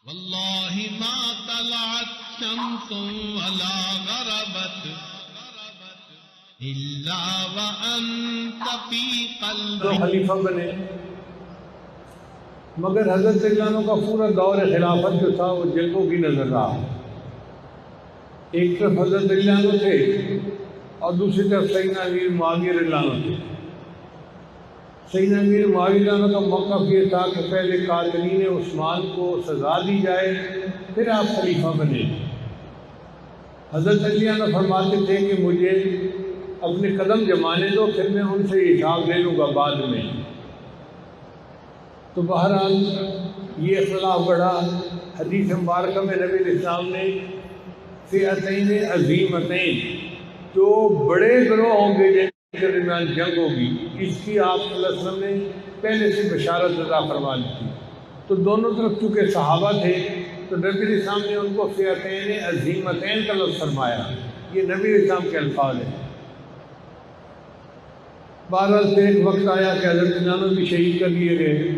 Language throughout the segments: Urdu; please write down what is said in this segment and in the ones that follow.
واللہ ما طلعت شمس ولا غربت الا وانت فی قلبی. خلیفہ بنے، مگر حضرت علی عنہ کا پورا دور خلافت جو تھا وہ جنگوں کی نظر رہا. ایک طرف حضرت علی عنہ تھے اور دوسری طرف سیدنا امیر معاویہ رضی اللہ عنہ تھے. سیدنا امیر معاویہ رضی اللہ عنہ کا موقف یہ تھا کہ پہلے قاتلین عثمان کو سزا دی جائے پھر آپ خلیفہ بنے. حضرت علی عنہ فرماتے تھے کہ مجھے اپنے قدم جمانے دو، پھر میں ان سے حساب لے لوں گا بعد میں. تو بہرحال یہ اختلاف بڑھا. حدیث مبارکہ میں نبی الاسلام نے فئتین عظیمتین، جو بڑے گروہ ہوں گے جن کے درمیان جنگ ہوگی، اس کی آپ صلی اللہ علیہ وسلم نے پہلے سے بشارت عطا فرما دی تھی. تو دونوں طرف چونکہ صحابہ تھے تو نبی الاسلام نے ان کو فئتین عظیمتین کا لفظ فرمایا. یہ نبی الاسلام کے الفاظ ہیں. بہرحال پھر ایک وقت آیا کہ حضرت علی عنہ بھی شہید کر دیے گئے.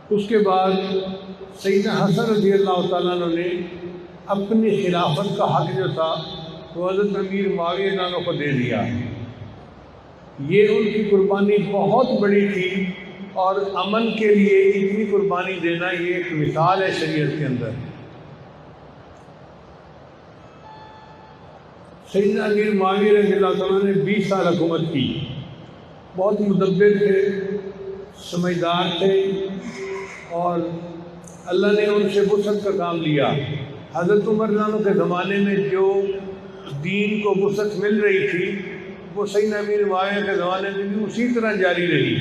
اس کے بعد سیدنا حسن رضی اللہ تعالیٰ عنہ نے اپنی خلافت کا حق جو تھا وہ حضرت امیر معاویہ رضی اللہ عنہ کو دے دیا. یہ ان کی قربانی بہت بڑی تھی، اور امن کے لیے اتنی قربانی دینا یہ ایک مثال ہے شریعت کے اندر. سیدنا امیر معاویہ رضی اللہ تعالیٰ نے 20 سال حکومت کی. بہت مدبر تھے، سمجھدار تھے، اور اللہ نے ان سے وسعت کا کام لیا. حضرت عمر رضی اللہ عنہ کے زمانے میں جو دین کو وسعت مل رہی تھی وہ سیدنا امیر معاویہ کے زمانے میں بھی اسی طرح جاری رہی.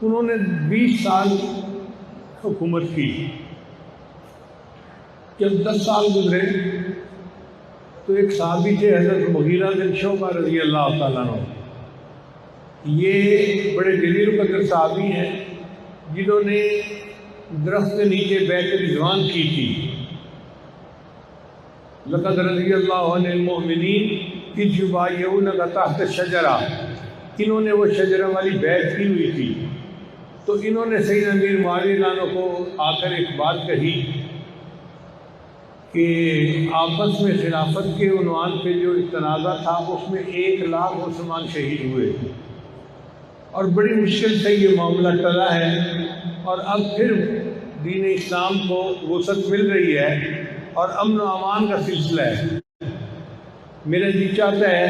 انہوں نے 20 سال حکومت کی. جب 10 سال گزرے تو ایک صحابی تھے حضرت مغیرہ بن شعبہ رضی اللہ تعالیٰ عنہ. یہ بڑے جلیل القدر صحابی ہیں جنہوں نے درخت کے نیچے بیعت رضوان کی تھی. لقد رضی اللہ عن المؤمنین اذ یبایعونک تحت الشجرہ، انہوں نے وہ شجرہ والی بیعت کی ہوئی تھی. تو انہوں نے سیدنا امیر معاویہ رضی اللہ عنہ کو آ کر ایک بات کہی کہ آپس میں خلافت کے عنوان پہ جو تنازع تھا اس میں 1 لاکھ مسلمان شہید ہوئے، اور بڑی مشکل سے یہ معاملہ ٹلا ہے، اور اب پھر دین اسلام کو وسعت مل رہی ہے اور امن و امان کا سلسلہ ہے. میرا جی چاہتا ہے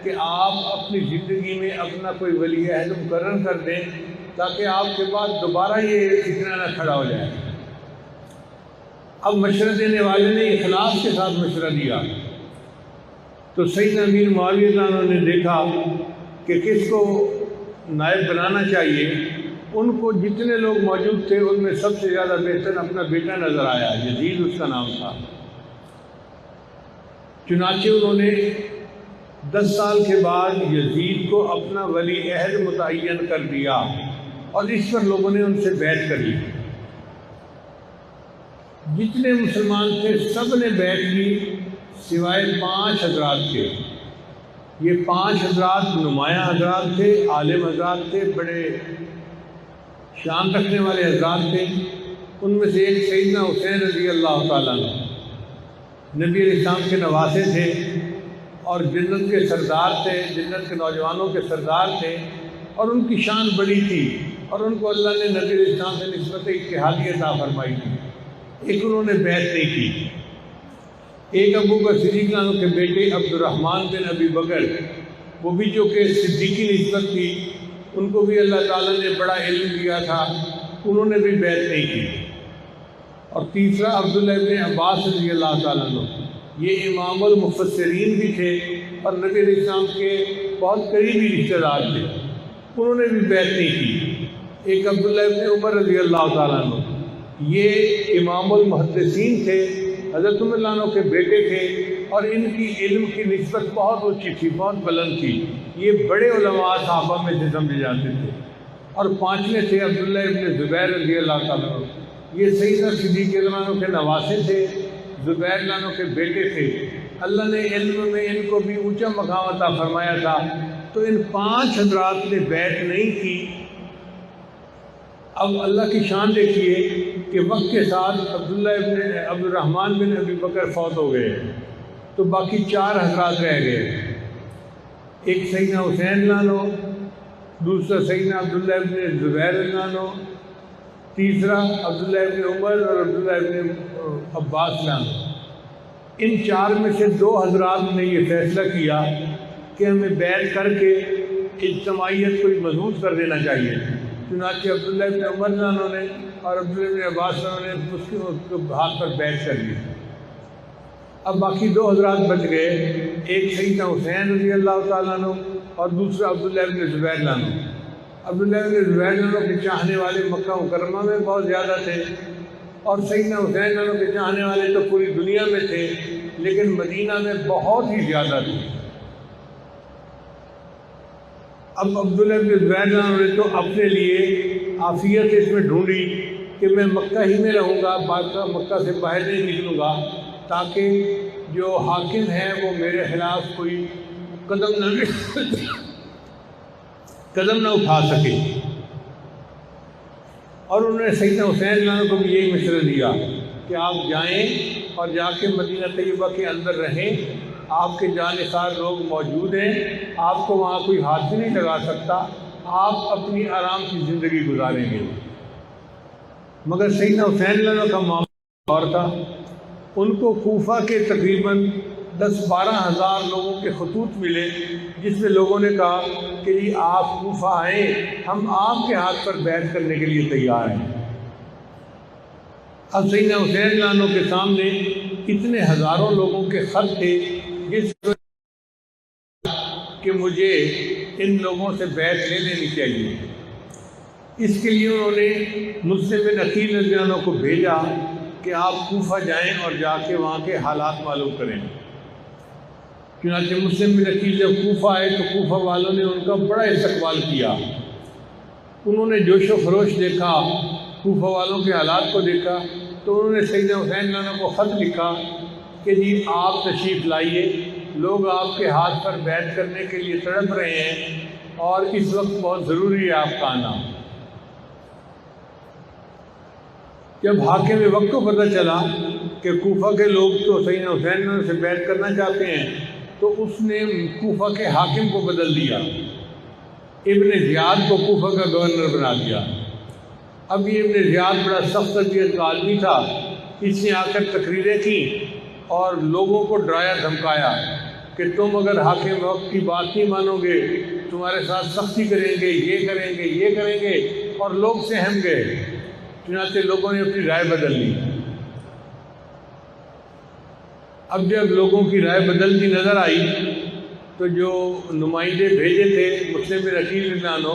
کہ آپ اپنی زندگی میں اپنا کوئی ولی عہد مقرر کر دیں تاکہ آپ کے بعد دوبارہ یہ فتنہ نہ کھڑا ہو جائے. اب مشورہ دینے والے نے اخلاص کے ساتھ مشورہ دیا تو سیدنا امیر معاویہ رضی اللہ عنہ نے دیکھا کہ کس کو نائب بنانا چاہیے. ان کو جتنے لوگ موجود تھے ان میں سب سے زیادہ بہتر اپنا بیٹا نظر آیا، یزید اس کا نام تھا. چنانچہ انہوں نے 10 سال کے بعد یزید کو اپنا ولی عہد متعین کر دیا، اور اس پر لوگوں نے ان سے بیعت کر لی. جتنے مسلمان تھے سب نے بیعت کی سوائے 5 حضرات کے. یہ 5 حضرات نمایاں حضرات تھے، عالم حضرات تھے، بڑے شان رکھنے والے حضرات تھے. ان میں سے ایک سیدنا حسین رضی اللہ تعالیٰ عنہ نبی علیہ السلام کے نواسے تھے اور جنت کے سردار تھے، جنت کے نوجوانوں کے سردار تھے، اور ان کی شان بڑی تھی، اور ان کو اللہ نے نبی علیہ السلام سے نسبت اتحادی عطا فرمائی تھی. ایک انہوں نے بیعت نہیں کی. ایک ابو بکر صدیق عنہ کے بیٹے عبد الرحمن بن ابی بکر، وہ بھی جو کہ صدیقی نسبت تھی، ان کو بھی اللہ تعالیٰ نے بڑا علم دیا تھا، انہوں نے بھی بیعت نہیں کی. اور تیسرا عبداللہ ابن عباس رضی اللہ تعالیٰ عنہ، یہ امام المفسرین بھی تھے اور نبی علیہ السلام کے بہت قریبی رشتہ دار تھے، انہوں نے بھی بیعت نہیں کی. ایک عبداللہ ابن عمر رضی اللہ تعالیٰ عنہ، یہ امام المحدثین تھے، حضرت عمر رضی اللہ عنہ کے بیٹے تھے، اور ان کی علم کی نسبت بہت اونچی تھی، بہت بلند تھی. یہ بڑے علماء صحابہ میں سے سمجھے جاتے تھے. اور 5ویں تھے عبداللہ ابن زبیر رضی اللہ تعالیٰ عنہ، یہ سیدنا صدیق رضی اللہ عنہ کے نواسے تھے، زبیر رضی اللہ عنہ کے بیٹے تھے. اللہ نے علم میں ان کو بھی اونچا مقام عطا فرمایا تھا. تو ان 5 حضرات نے بیعت نہیں کی. اب اللہ کی شان دیکھیے کہ وقت کے ساتھ عبداللہ ابن عبد الرحمن بن ابی بکر فوت ہو گئے تو باقی 4 حضرات رہ گئے، ایک سیدنا حسین لانو، دوسرا سیدنا عبداللہ ابن زبیر لانو، تیسرا عبداللہ ابن عمر اور عبداللہ ابن عباس لانو۔ ان 4 میں سے 2 حضرات نے یہ فیصلہ کیا کہ ہمیں بیعت کر کے اجتماعیت کو مضبوط کر دینا چاہیے، چنانچہ عبداللہ ابن عمر لانو نے اور عبداللہ ابن عباس لانو نے اس کے ہاتھ پر بیعت کر لی۔ اب باقی 2 حضرات بچ گئے، ایک سیدنا حسین رضی اللہ تعالیٰ عنہ اور دوسرا عبداللہ ابن زبیر لانو۔ عبداللہ ابن زبیر لانو کے چاہنے والے مکہ مکرمہ میں بہت زیادہ تھے، اور سیدنا حسین لانو کے چاہنے والے تو پوری دنیا میں تھے، لیکن مدینہ میں بہت ہی زیادہ تھے۔ اب عبداللہ ابن زبیر لانو نے تو اپنے لیے عافیت اس میں ڈھونڈی کہ میں مکہ ہی میں رہوں گا، مکہ سے باہر نہیں نکلوں گا، تاکہ جو حاکم ہے وہ میرے خلاف کوئی قدم نہ اٹھا سکے۔ اور انہوں نے سیدنا حسین لانو کو بھی یہی مشورہ دیا کہ آپ جائیں اور جا کے مدینہ طیبہ کے اندر رہیں، آپ کے جانثار لوگ موجود ہیں، آپ کو وہاں کوئی ہاتھ بھی نہیں لگا سکتا، آپ اپنی آرام کی زندگی گزاریں گے۔ مگر سیدنا حسین لانو کا معاملہ اور تھا، ان کو کوفہ کے تقریباً 10-12 ہزار لوگوں کے خطوط ملے، جس میں لوگوں نے کہا کہ جی آپ کوفہ آئیں، ہم آپ کے ہاتھ پر بیعت کرنے کے لیے تیار ہیں۔ اب سیدنا حسین لانو کے سامنے اتنے ہزاروں لوگوں کے خط تھے جس کہ مجھے ان لوگوں سے بیعت لے لینی چاہیے۔ اس کے لیے انہوں نے مسلم بن عقیل رضی اللہ عنہ کو بھیجا کہ آپ کوفہ جائیں اور جا کے وہاں کے حالات معلوم کریں۔ چنانچہ مسلم بن عقیل جب کوفہ آئے تو کوفہ والوں نے ان کا بڑا استقبال کیا، انہوں نے جوش و خروش دیکھا، کوفہ والوں کے حالات کو دیکھا، تو انہوں نے سیدنا حسین لانو کو خط لکھا کہ جی آپ تشریف لائیے، لوگ آپ کے ہاتھ پر بیعت کرنے کے لیے تڑپ رہے ہیں اور اس وقت بہت ضروری ہے آپ کا آنا۔ جب حاکم وقت کو پتہ چلا کہ کوفہ کے لوگ تو سیدنا حسین لانو سے بیعت کرنا چاہتے ہیں، تو اس نے کوفہ کے حاکم کو بدل دیا، ابن زیاد کو کوفہ کا گورنر بنا دیا۔ اب یہ ابن زیاد بڑا سخت طبیعت کا آدمی تھا، اس نے آ کر تقریریں کی اور لوگوں کو ڈرایا دھمکایا کہ تم اگر حاکم وقت کی بات نہیں مانو گے، تمہارے ساتھ سختی کریں گے، یہ کریں گے، یہ کریں گے، اور لوگ سہم گئے۔ چنانچہ لوگوں نے اپنی رائے بدل لی۔ اب جب لوگوں کی رائے بدلتی نظر آئی تو جو نمائندے بھیجے تھے مسلم بن عقیل رضی اللہ عنہ،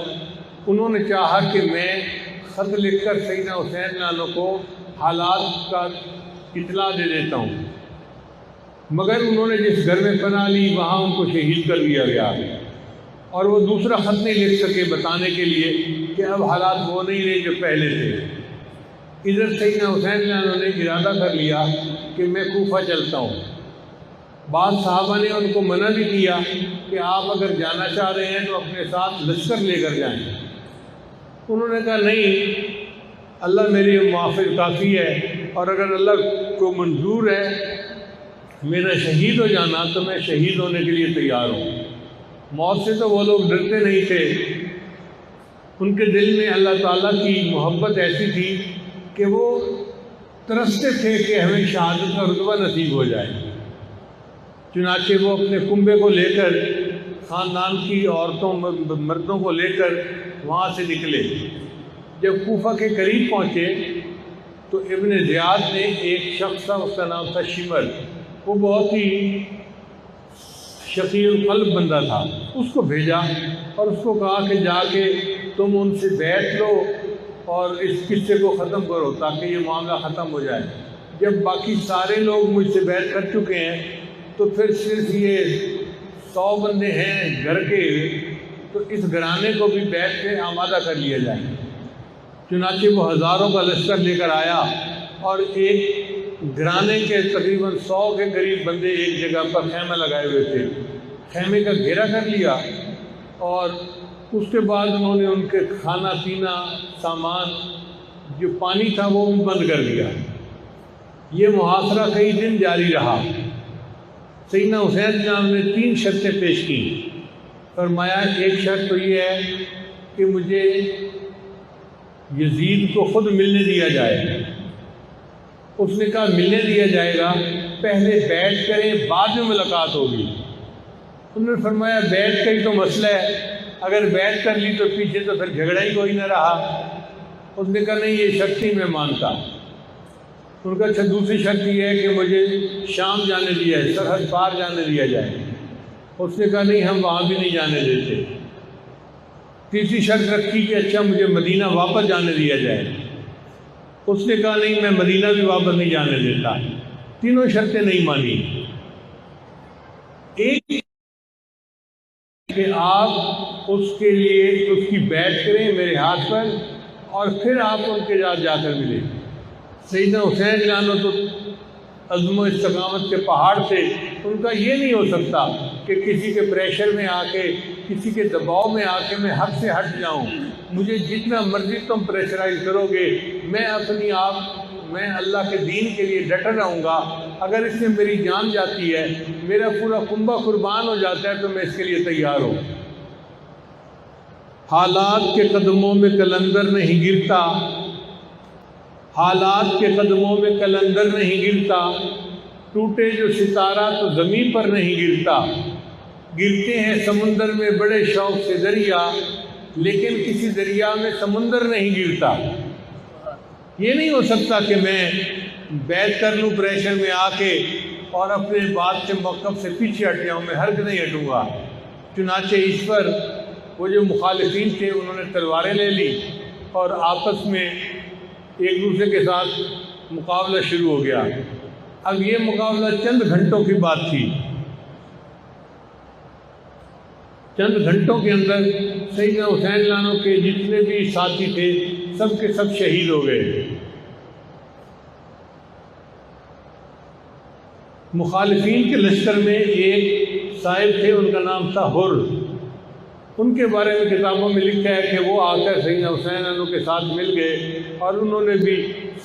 انہوں نے چاہا کہ میں خط لکھ کر سیدنا حسین لانو کو حالات کا اطلاع دے دیتا ہوں، مگر انہوں نے جس گھر میں پناہ لی وہاں ان کو شہید کر دیا گیا، اور وہ دوسرا خط نہیں لکھ سکے بتانے کے لیے کہ اب حالات وہ نہیں رہے جو پہلے تھے۔ ادھر سیدنا حسین لانو نے ارادہ کر لیا کہ میں کوفہ چلتا ہوں۔ بعض صحابہ نے ان کو منع بھی کیا کہ آپ اگر جانا چاہ رہے ہیں تو اپنے ساتھ لشکر لے کر جائیں۔ انہوں نے کہا نہیں، اللہ میری معافی کافی ہے، اور اگر اللہ کو منظور ہے میرا شہید ہو جانا تو میں شہید ہونے کے لیے تیار ہوں۔ موت سے تو وہ لوگ ڈرتے نہیں تھے، ان کے دل میں اللہ تعالیٰ کی محبت ایسی تھی کہ وہ ترستے تھے کہ ہمیں شہادت کا رتبہ نصیب ہو جائے۔ چنانچہ وہ اپنے کنبے کو لے کر، خاندان کی عورتوں مردوں کو لے کر وہاں سے نکلے۔ جب کوفہ کے قریب پہنچے تو ابن زیاد نے ایک شخص تھا، اس کا نام تھا شمر، وہ بہت ہی شقی القلب بندہ تھا، اس کو بھیجا اور اس کو کہا کہ جا کے تم ان سے بیعت لو اور اس قصے کو ختم کرو تاکہ یہ معاملہ ختم ہو جائے۔ جب باقی سارے لوگ مجھ سے بیعت کر چکے ہیں تو پھر صرف یہ 100 بندے ہیں گھر کے، تو اس گھرانے کو بھی بیعت سے آمادہ کر لیا جائے۔ چنانچہ وہ ہزاروں کا لشکر لے کر آیا اور ایک گھرانے کے تقریباً 100 کے قریب بندے ایک جگہ پر خیمہ لگائے ہوئے تھے، خیمے کا گھیرا کر لیا اور اس کے بعد انہوں نے ان کے کھانا پینا سامان جو پانی تھا وہ بھی بند کر دیا۔ یہ محاصرہ کئی دن جاری رہا۔ سیدنا حسین جناب نے 3 شرطیں پیش کی۔ فرمایا ایک شرط تو یہ ہے کہ مجھے یزید کو خود ملنے دیا جائے۔ اس نے کہا ملنے دیا جائے گا، پہلے بیٹھ کریں بعد میں ملاقات ہوگی۔ انہوں نے فرمایا بیٹھ کا ہی تو مسئلہ ہے، اگر بیٹھ کر لی تو پیچھے تو پھر جھگڑا ہی کوئی نہ رہا۔ اس نے کہا نہیں یہ شرط ہی میں مانتا۔ ان کا اچھا دوسری شرط یہ ہے کہ مجھے شام جانے دیا ہے، سرحد پار جانے دیا جائے۔ اس نے کہا نہیں ہم وہاں بھی نہیں جانے دیتے۔ تیسری شرط رکھی کہ اچھا مجھے مدینہ واپس جانے دیا جائے۔ اس نے کہا نہیں میں مدینہ بھی واپس نہیں جانے دیتا۔ تینوں شرطیں نہیں مانی۔ ایک کہ آپ اس کے لیے اس کی بیعت کریں میرے ہاتھ پر، اور پھر آپ ان کے ساتھ جا کر ملیں۔ سیدنا حسین جانو تو عزم و استقامت کے پہاڑ تھے، ان کا یہ نہیں ہو سکتا کہ کسی کے پریشر میں آ کے، کسی کے دباؤ میں آ کے میں حد سے ہٹ جاؤں۔ مجھے جتنا مرضی تم پریشرائز کرو گے، میں اللہ کے دین کے لیے ڈٹا رہوں گا۔ اگر اس میں میری جان جاتی ہے، میرا پورا کنبہ قربان ہو جاتا ہے تو میں اس کے لیے تیار ہوں۔ حالات کے قدموں میں کلندر نہیں گرتا، حالات کے قدموں میں کلندر نہیں گرتا، ٹوٹے جو ستارہ تو زمین پر نہیں گرتا۔ گرتے ہیں سمندر میں بڑے شوق سے دریا، لیکن کسی دریا میں سمندر نہیں گرتا۔ یہ نہیں ہو سکتا کہ میں بیعت کر لوں پریشر میں آ کے اور اپنے بات سے موقف سے پیچھے ہٹ جاؤں، میں ہرگز نہیں ہٹوں گا۔ چنانچہ اس پر وہ جو مخالفین تھے انہوں نے تلواریں لے لی اور آپس میں ایک دوسرے کے ساتھ مقابلہ شروع ہو گیا۔ اب یہ مقابلہ چند گھنٹوں کی بات تھی۔ چند گھنٹوں کے اندر سیدنا حسین لانو کے جتنے بھی ساتھی تھے سب کے سب شہید ہو گئے۔ مخالفین کے لشکر میں ایک صاحب تھے، ان کا نام تھا حر۔ ان کے بارے میں کتابوں میں لکھا ہے کہ وہ آ کر سیدنا حسین لانو کے ساتھ مل گئے اور انہوں نے بھی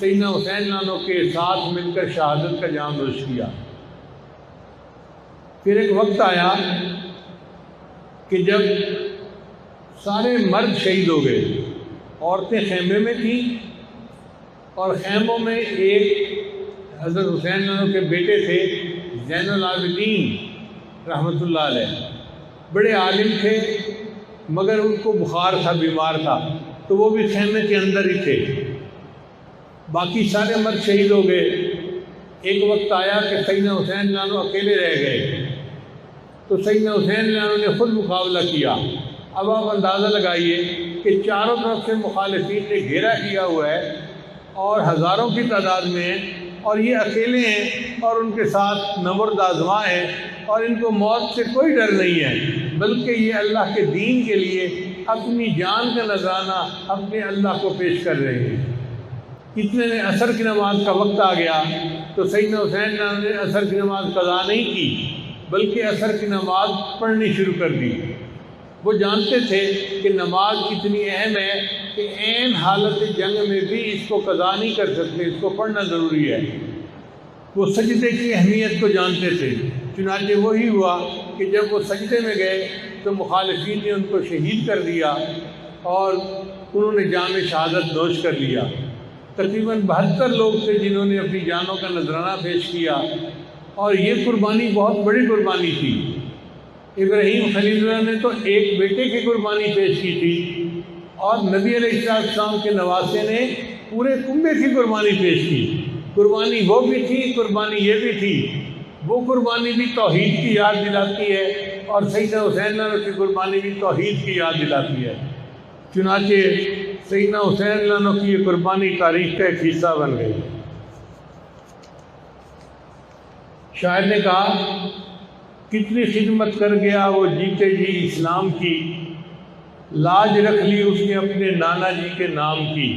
سیدنا حسین لانو کے ساتھ مل کر شہادت کا جام نوش کیا۔ پھر ایک وقت آیا کہ جب سارے مرد شہید ہو گئے، عورتیں خیمے میں تھیں اور خیموں میں ایک حضرت حسین لانو کے بیٹے تھے زین العابدین رحمۃ اللہ علیہ، بڑے عالم تھے مگر ان کو بخار تھا، بیمار تھا، تو وہ بھی خیمے کے اندر ہی تھے۔ باقی سارے مرد شہید ہو گئے۔ ایک وقت آیا کہ سیدنا حسین لانو اکیلے رہ گئے، تو سیدنا حسین لانو نے خود مقابلہ کیا۔ اب آپ اندازہ لگائیے کہ چاروں طرف سے مخالفین نے گھیرا کیا ہوا ہے اور ہزاروں کی تعداد میں ہیں، اور یہ اکیلے ہیں اور ان کے ساتھ نمرد آزما ہیں، اور ان کو موت سے کوئی ڈر نہیں ہے، بلکہ یہ اللہ کے دین کے لیے اپنی جان کا نذرانہ اپنے اللہ کو پیش کر رہے ہیں۔ اتنے میں عصر کی نماز کا وقت آ گیا تو سیدنا حسین نے عصر کی نماز قضا نہیں کی بلکہ عصر کی نماز پڑھنی شروع کر دی۔ وہ جانتے تھے کہ نماز اتنی اہم ہے کہ عین حالت جنگ میں بھی اس کو قضا نہیں کر سکتے، اس کو پڑھنا ضروری ہے۔ وہ سجدے کی اہمیت کو جانتے تھے، چنانچہ وہی ہوا کہ جب وہ سجدے میں گئے تو مخالفین نے ان کو شہید کر دیا اور انہوں نے جام شہادت نوش کر لیا۔ تقریباً 72 لوگ تھے جنہوں نے اپنی جانوں کا نذرانہ پیش کیا، اور یہ قربانی بہت بڑی قربانی تھی۔ ابراہیم خلیل اللہ نے تو ایک بیٹے کی قربانی پیش کی تھی، اور نبی علیہ السلام کے نواسے نے پورے کنبے کی قربانی پیش کی۔ قربانی وہ بھی تھی، قربانی یہ بھی تھی۔ وہ قربانی بھی توحید کی یاد دلاتی ہے اور سیدنا حسین لانو کی قربانی بھی توحید کی یاد دلاتی ہے۔ چنانچہ سیدنا حسین لانو کی یہ قربانی تاریخ کا ایک حصہ بن گئی۔ شاعر نے کہا کتنی خدمت کر گیا وہ جیتے جی اسلام کی، لاج رکھ لی اس نے اپنے نانا جی کے نام کی،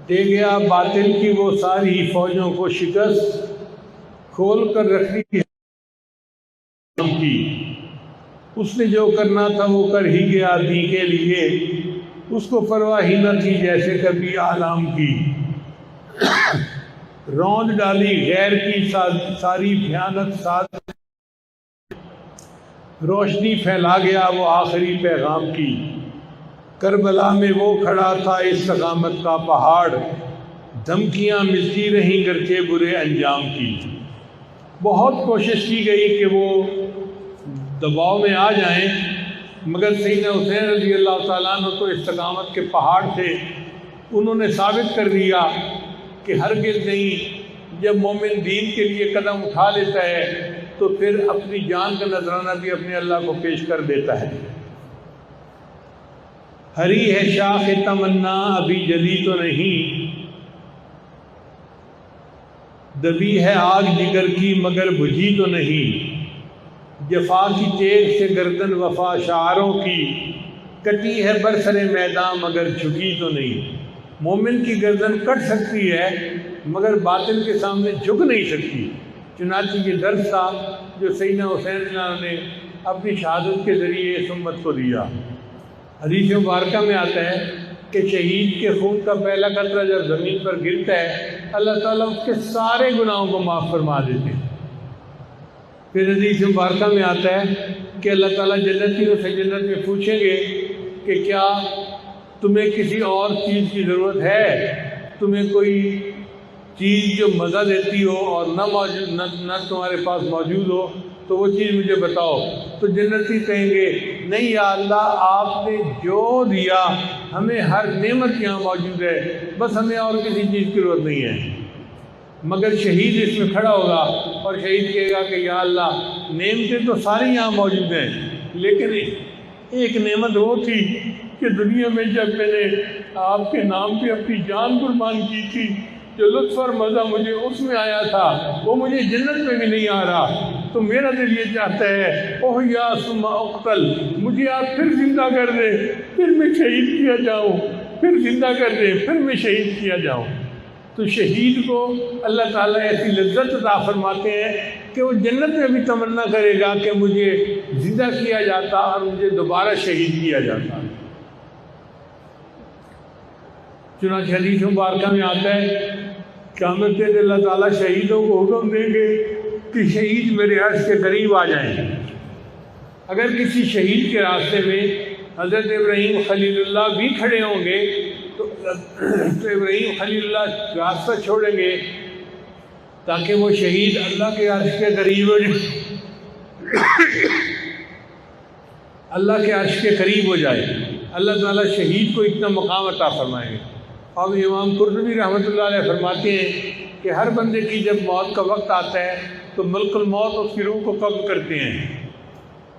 دے گیا باطل کی وہ ساری فوجوں کو شکست، کھول کر رکھ لی کی۔ اس نے جو کرنا تھا وہ کر ہی گیا دین کے لیے، اس کو پرواہ ہی نہ تھی جیسے کبھی عالم کی، روند ڈالی غیر کی ساری بھیانک ساز، روشنی پھیلا گیا وہ آخری پیغام کی، کربلا میں وہ کھڑا تھا استقامت کا پہاڑ، دھمکیاں ملتی رہیں گرچہ برے انجام کی۔ بہت کوشش کی گئی کہ وہ دباؤ میں آ جائیں، مگر سیدنا حسین رضی اللہ تعالیٰ عنہ تو استقامت کے پہاڑ تھے، انہوں نے ثابت کر دیا کہ ہرگز نہیں، جب مومن دین کے لیے قدم اٹھا لیتا ہے تو پھر اپنی جان کا نذرانہ بھی اپنے اللہ کو پیش کر دیتا ہے۔ ہری ہے شاخ تمنا ابھی جلی تو نہیں، دبی ہے آگ جگر کی مگر بجھی تو نہیں، جفا کی تیغ سے گردن وفا شعاروں کی، کٹی ہے برسر میدان مگر جھکی تو نہیں۔ مومن کی گردن کٹ سکتی ہے مگر باطل کے سامنے جھک نہیں سکتی۔ چنانچہ یہ درس تھا جو سیدنا حسین رضی اللہ عنہ نے اپنی شہادت کے ذریعے اس امت کو دیا۔ حدیث مبارکہ میں آتا ہے کہ شہید کے خون کا پہلا قطرہ جب زمین پر گرتا ہے اللہ تعالیٰ اس کے سارے گناہوں کو معاف فرما دیتے ہیں۔ پھر حدیث مبارکہ میں آتا ہے کہ اللہ تعالیٰ جنتیوں سے جنت میں پوچھیں گے کہ کیا تمہیں کسی اور چیز کی ضرورت ہے؟ تمہیں کوئی چیز جو مزہ دیتی ہو اور نہ تمہارے پاس موجود ہو تو وہ چیز مجھے بتاؤ۔ تو جنتی کہیں گے نہیں یا اللہ، آپ نے جو دیا ہمیں ہر نعمت یہاں موجود ہے، بس ہمیں اور کسی چیز کی ضرورت نہیں ہے۔ مگر شہید اس میں کھڑا ہوگا اور شہید کہے گا کہ یا اللہ، نعمتیں تو ساری یہاں موجود ہیں، لیکن ایک نعمت وہ تھی کہ دنیا میں جب میں نے آپ کے نام پہ اپنی جان قربان کی تھی، جو لطف اور مزہ مجھے اس میں آیا تھا وہ مجھے جنت میں بھی نہیں آ رہا۔ تو میرا دل یہ چاہتا ہے اوہ یا ثم اقتل، مجھے آپ پھر زندہ کر دیں، پھر میں شہید کیا جاؤں، پھر زندہ کر دیں، پھر میں شہید کیا جاؤں۔ تو شہید کو اللہ تعالیٰ ایسی لذت عطا فرماتے ہیں کہ وہ جنت میں بھی تمنا کرے گا کہ مجھے زندہ کیا جاتا اور مجھے دوبارہ شہید کیا جاتا۔ چنانچہ حدیث مبارکہ میں آتا ہے قیامت کے دن اللہ تعالیٰ شہیدوں کو حکم دیں گے کہ شہید میرے عرش کے قریب آ جائیں۔ اگر کسی شہید کے راستے میں حضرت ابراہیم خلیل اللہ بھی کھڑے ہوں گے تو ابراہیم خلیل اللہ راستہ چھوڑیں گے تاکہ وہ شہید اللہ کے عرش کے قریب ہو جائے، اللہ کے عرش کے قریب ہو جائے۔ اللہ تعالیٰ شہید کو اتنا مقام عطا فرمائیں گے۔ اب امام قرطبی رحمۃ اللہ علیہ فرماتے ہیں کہ ہر بندے کی جب موت کا وقت آتا ہے تو ملک الموت اس کی روح کو قبض کرتے ہیں،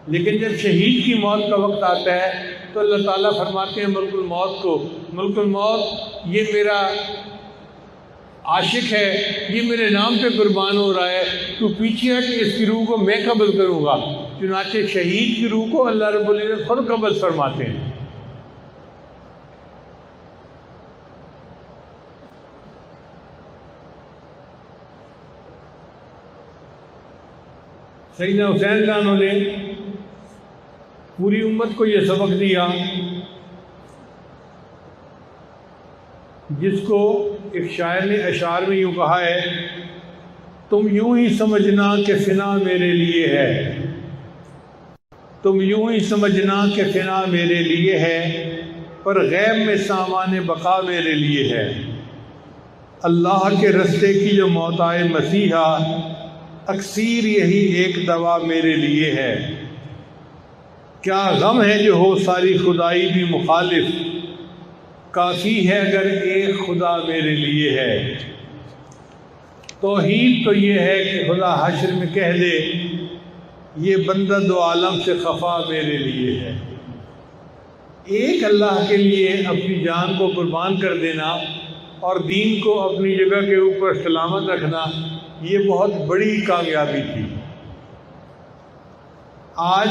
لیکن جب شہید کی موت کا وقت آتا ہے تو اللہ تعالیٰ فرماتے ہیں ملک الموت کو، ملک الموت یہ میرا عاشق ہے، یہ میرے نام پہ قربان ہو رہا ہے، تو پیچھے ہٹ، اس کی روح کو میں قبض کروں گا۔ چنانچہ شہید کی روح کو اللہ رب العزت خود قبض فرماتے ہیں۔ سیدنا حسین خانوں نے پوری امت کو یہ سبق دیا جس کو ایک شاعر نے اشعار میں یوں کہا ہے، تم یوں ہی سمجھنا کہ فنا میرے لیے ہے، تم یوں ہی سمجھنا کہ فنا میرے لیے ہے، پر غیب میں سامان بقا میرے لیے ہے۔ اللہ کے رستے کی جو موت آئے مسیحا، اکثیر یہی ایک دوا میرے لیے ہے۔ کیا غم ہے جو ہو ساری خدائی بھی مخالف، کافی ہے اگر ایک خدا میرے لیے ہے۔ توحید تو یہ ہے کہ خدا حشر میں کہہ دے، یہ بندہ دو عالم سے خفا میرے لیے ہے۔ ایک اللہ کے لیے اپنی جان کو قربان کر دینا اور دین کو اپنی جگہ کے اوپر سلامت رکھنا، یہ بہت بڑی کامیابی تھی۔ آج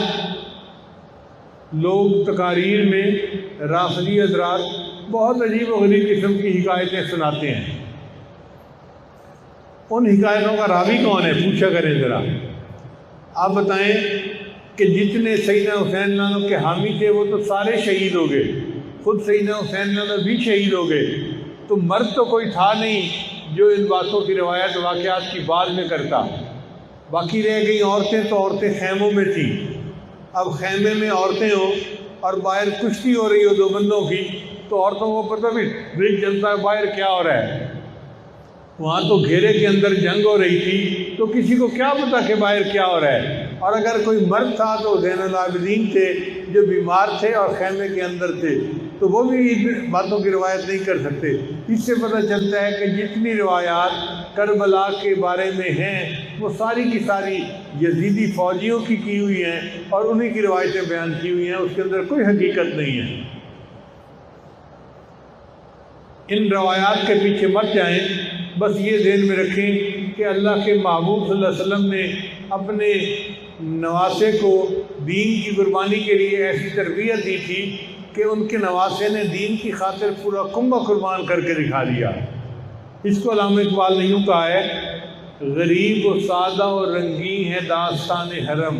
لوگ تقاریر میں رافضی حضرات بہت عجیب و غریب قسم کی حکایتیں سناتے ہیں۔ ان حکایتوں کا راوی کون ہے؟ پوچھا کریں ذرا، آپ بتائیں کہ جتنے سیدنا حسین لانو کے حامی تھے وہ تو سارے شہید ہو گئے، خود سیدنا حسین لانو بھی شہید ہو گئے، تو مرد تو کوئی تھا نہیں جو ان باتوں کی روایت واقعات کی بعد میں کرتا۔ باقی رہ گئی عورتیں، تو عورتیں خیموں میں تھیں۔ اب خیمے میں عورتیں ہوں اور باہر کشتی ہو رہی ہو دو بندوں کی، تو عورتوں کو پتہ بھی چلتا ہے باہر کیا ہو رہا ہے۔ وہاں تو گھیرے کے اندر جنگ ہو رہی تھی، تو کسی کو کیا پتا کہ باہر کیا ہو رہا ہے۔ اور اگر کوئی مرد تھا تو زین العابدین تھے جو بیمار تھے اور خیمے کے اندر تھے، تو وہ بھی ان باتوں کی روایت نہیں کر سکتے۔ اس سے پتہ چلتا ہے کہ جتنی روایات کربلا کے بارے میں ہیں وہ ساری کی ساری یزیدی فوجیوں کی ہوئی ہیں اور انہی کی روایتیں بیان کی ہوئی ہیں، اس کے اندر کوئی حقیقت نہیں ہے۔ ان روایات کے پیچھے مت جائیں، بس یہ ذہن میں رکھیں کہ اللہ کے محبوب صلی اللہ علیہ وسلم نے اپنے نواسے کو دین کی قربانی کے لیے ایسی تربیت دی تھی کہ ان کے نواسے نے دین کی خاطر پورا کنبہ قربان کر کے دکھا دیا۔ اس کو علامہ اقبال نے یوں کہا ہے، غریب و سادہ و رنگین ہے داستان حرم،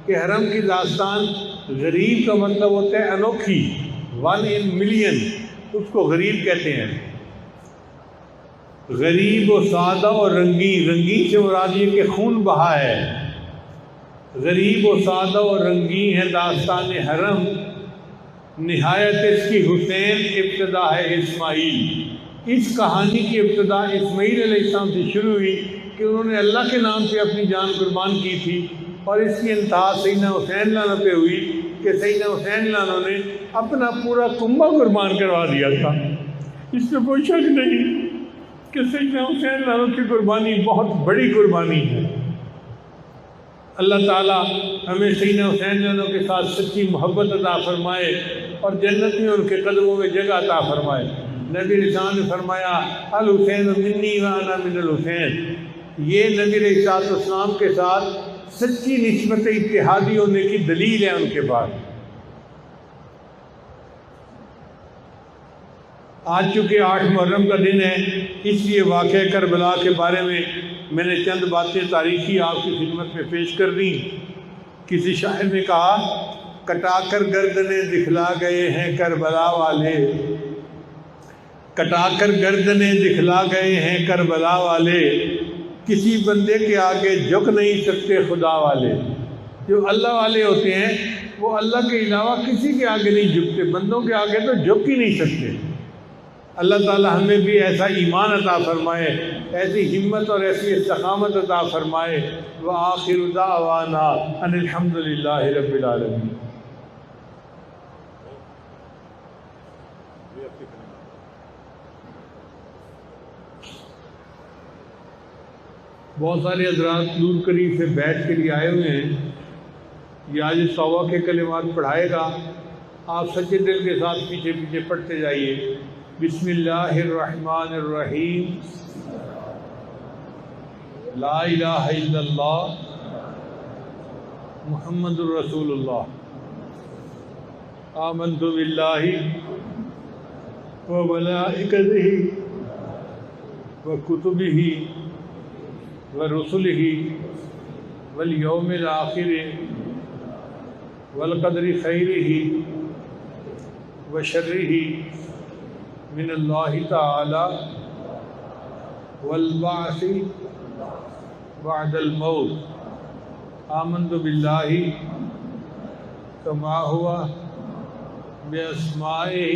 کہ حرم کی داستان غریب کا مطلب ہوتا ہے انوکھی، 1 in million، اس کو غریب کہتے ہیں۔ غریب و سادہ اور رنگین، رنگین سے مراد یہ کہ خون بہا ہے۔ غریب و سادہ اور رنگین ہے داستان حرم، نہایت اس کی حسین ابتدا ہے اسماعیل۔ اس کہانی کی ابتدا اسماعیل علیہ السلام سے شروع ہوئی کہ انہوں نے اللہ کے نام سے اپنی جان قربان کی تھی، اور اس کی انتہا سیدنا حسین لانو پہ ہوئی کہ سیدنا حسین لانو نے اپنا پورا کنبہ قربان کروا دیا تھا۔ اس میں کوئی شک نہیں کہ سیدنا حسین لانو کی قربانی بہت بڑی قربانی ہے۔ اللہ تعالیٰ ہمیں سیدنا حسین لانو کے ساتھ سچی محبت عطا فرمائے اور جنت میں ان کے قدموں میں جگہ عطا فرمائے۔ نبی رسول نے فرمایا الحسین منی وانا من الحسین، یہ نبی علیہ السلام کے ساتھ سچی نسبت اتحادی ہونے کی دلیل ہے ان کے پاس۔ آج چونکہ 8 محرم کا دن ہے، اس لیے واقعہ کربلا کے بارے میں نے چند باتیں تاریخی آپ کی خدمت میں پیش کر دیں۔ کسی شاعر نے کہا، کٹا کر گردنیں دکھلا گئے ہیں کربلا والے، کٹا کر گردنیں دکھلا گئے ہیں کربلا والے، کسی بندے کے آگے جھک نہیں سکتے خدا والے۔ جو اللہ والے ہوتے ہیں وہ اللہ کے علاوہ کسی کے آگے نہیں جھکتے، بندوں کے آگے تو جھک ہی نہیں سکتے۔ اللہ تعالی ہمیں بھی ایسا ایمان عطا فرمائے، ایسی ہمت اور ایسی استقامت عطا فرمائے۔ وآخر دعوانا ان الحمد للہ رب العالمین۔ بہت سارے حضرات دور قریب سے بیٹھ کے لیے آئے ہوئے ہیں، یہ آج توبہ کے کلمات پڑھائے گا، آپ سچے دل کے ساتھ پیچھے پیچھے پڑھتے جائیے۔ بسم اللہ الرحمن الرحیم، لا الہ الا اللہ محمد الرسول اللہ، آمنت باللہ وملائکتہ وکتبہ ورسلہ والیوم الآخر والقدر خیرہ وشرہ من اللہ تعالی والبعث بعد الموت، آمنت باللہ کما ہوا باسمائہ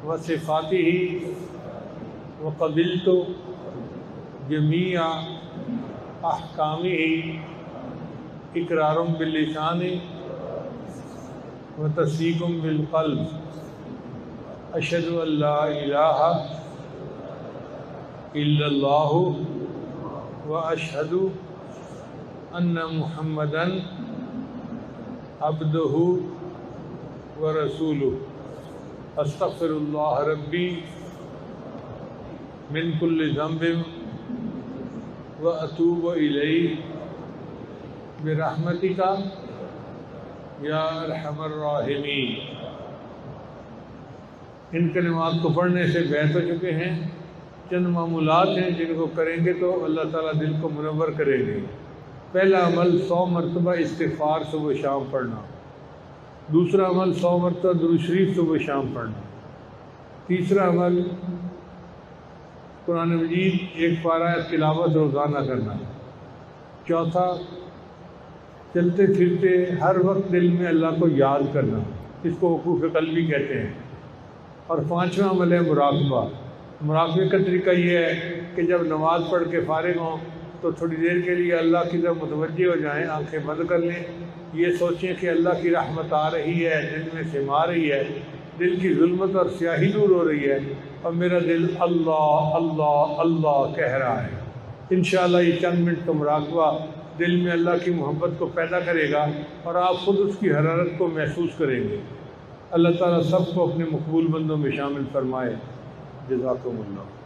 وصفاتہ وقبلت جمیع احکامہ اقرار باللسان وتصدیق بالقلب، اشہد ان لا الہ الا اللہ واشہد ان محمدا عبدہ ورسولہ، استغفر اللہ ربی من کل ذنب واتوب الیہ برحمتک یا ارحم الراحمین۔ ان کلمات کو پڑھنے سے بیت ہو چکے ہیں، چند معمولات ہیں جن کو کریں گے تو اللہ تعالیٰ دل کو منور کریں گے۔ پہلا عمل 100 مرتبہ استغفار صبح شام پڑھنا، دوسرا عمل 100 مرتبہ درود شریف صبح شام پڑھنا، تیسرا عمل قرآن مجید 1 پارہ تلاوت روزانہ کرنا، چوتھا چلتے پھرتے ہر وقت دل میں اللہ کو یاد کرنا، اس کو وقوف قلبی کہتے ہیں، اور 5واں عمل ہے مراقبہ۔ مراقبے کا طریقہ یہ ہے کہ جب نماز پڑھ کے فارغ ہوں تو تھوڑی دیر کے لیے اللہ کی طرف متوجہ ہو جائیں، آنکھیں بند کر لیں، یہ سوچیں کہ اللہ کی رحمت آ رہی ہے، دل میں سما رہی ہے، دل کی ظلمت اور سیاہی دور ہو رہی ہے، اور میرا دل اللہ اللہ اللہ کہہ رہا ہے۔ انشاءاللہ یہ چند منٹ کا مراقبہ دل میں اللہ کی محبت کو پیدا کرے گا اور آپ خود اس کی حرارت کو محسوس کریں گے۔ اللہ تعالیٰ سب کو اپنے مقبول بندوں میں شامل فرمائے۔ جزاکم اللہ۔